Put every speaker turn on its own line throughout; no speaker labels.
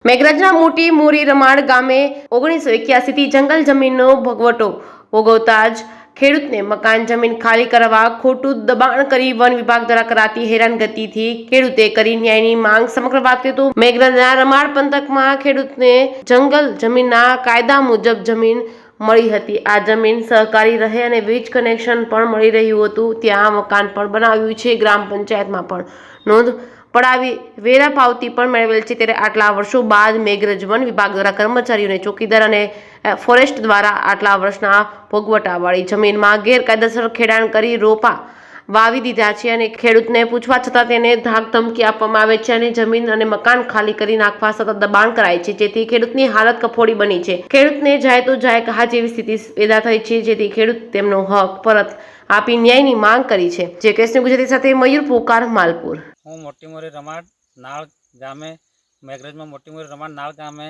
મેઘરજના મોટી મોરી રમાડ ગામે 1981થી જંગલ જમીનનો ભગવટો ભોગવતા જ ખેડૂતને મકાન જમીન ખાલી કરવા ખોટું દબાણ કરી વન વિભાગ દ્વારા કરાતી હેરાનગતિથી ખેડૂતે કરી ન્યાયની માંગ. સમગ્ર વાત કરીએ તો મેઘરજના રમાડ પંથકમાં ખેડૂતને જંગલ જમીનના કાયદા મુજબ જમીન મળી હતી. આ જમીન સહકારી રહે અને વીજ કનેક્શન પણ મળી રહ્યું હતું. ત્યાં મકાન પણ બનાવ્યું છે. ગ્રામ પંચાયતમાં પણ નોંધ પડાવી વેરા પાવતી પણ મેળવેલ છે. ત્યારે આટલા વર્ષો બાદ મેઘરજ વન વિભાગ દ્વારા કર્મચારીઓને ચોકીદાર અને ફોરેસ્ટ દ્વારા આટલા વર્ષના ભોગવટાવાળી જમીનમાં ગેરકાયદેસર ખેડાણ કરી રોપા વાવી દીધા છે અને ખેડૂતને પૂછવા છતાં તેને ધાક ધમકી આપવામાં આવે છે અને જમીન અને મકાન ખાલી કરી નાખવા સતત દબાણ કરાય છે, જેથી ખેડૂતની હાલત કફોડી બની છે. ખેડૂતને જાય તો જાય કહા જેવી સ્થિતિ પેદા થઈ છે, જેથી ખેડૂત તેમનો હક પરત આપી ન્યાયની માંગ કરી છે. જે કેસની ગુજરાતી સાથે મયુર પોકાર, માલપુર.
હું મોટી મોરી રમાડ નાળ ગામે મેઘરજમાં મોટી મોરી રમાડ નાળ ગામે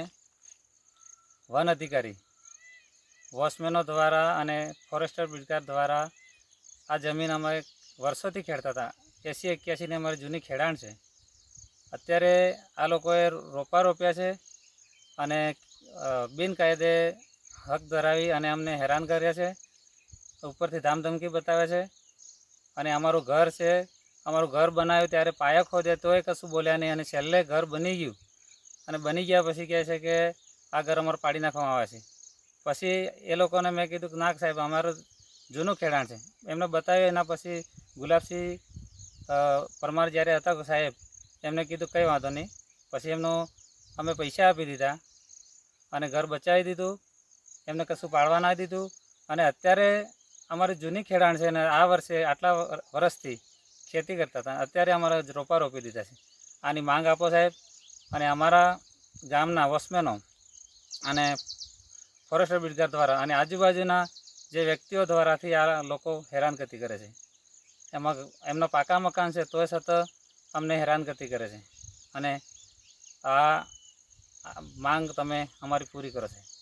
વન અધિકારી વોચમેનો દ્વારા અને ફોરેસ્ટર બિલ્ડર દ્વારા આ જમીન અમે વર્ષોથી ખેડતા હતા. 80-81ની અમારી જૂની ખેડાણ છે. અત્યારે આ લોકોએ રોપા રોપ્યા છે અને બિનકાયદે હક ધરાવી અને અમને હેરાન કર્યા છે. ઉપરથી ધામધમકી બતાવે છે અને અમારું ઘર છે, અમારું ઘર બનાવ્યું ત્યારે પાયો ખોદે તોય કશું બોલ્યા નહીં અને છેલ્લે ઘર બની ગયું અને બની ગયા પછી કહે છે કે આ ઘર અમારું પાડી નાખવામાં આવે છે. પછી એ લોકોને મેં કીધું કે ના સાહેબ, અમારું જૂનું ખેડાણ છે. એમને બતાવ્યું. એના પછી ગુલાબસિંહ પરમાર જ્યારે હતા સાહેબ, એમને કીધું કંઈ વાંધો નહીં. પછી એમનું અમે પૈસા આપી દીધા અને ઘર બચાવી દીધું. એમને કશું પાડવા ના દીધું અને અત્યારે અમારી જૂની ખેડાણ છે અને આ વર્ષે આટલા વર્ષથી ખેતી કરતા હતા. અત્યારે અમારા રોપા રોપી દીધા છે. આની માંગ આપો સાહેબ. અને અમારા ગામના વોચમેનો અને ફોરેસ્ટર બિલ્ડર દ્વારા અને આજુબાજુના જે વ્યક્તિઓ દ્વારાથી આ લોકો હેરાનગતિ કરે છે. એમાં એમના પાકા મકાન છે તોય છતાં અમને હેરાનગતિ કરે છે અને આ માંગ તમે અમારી પૂરી કરો છો.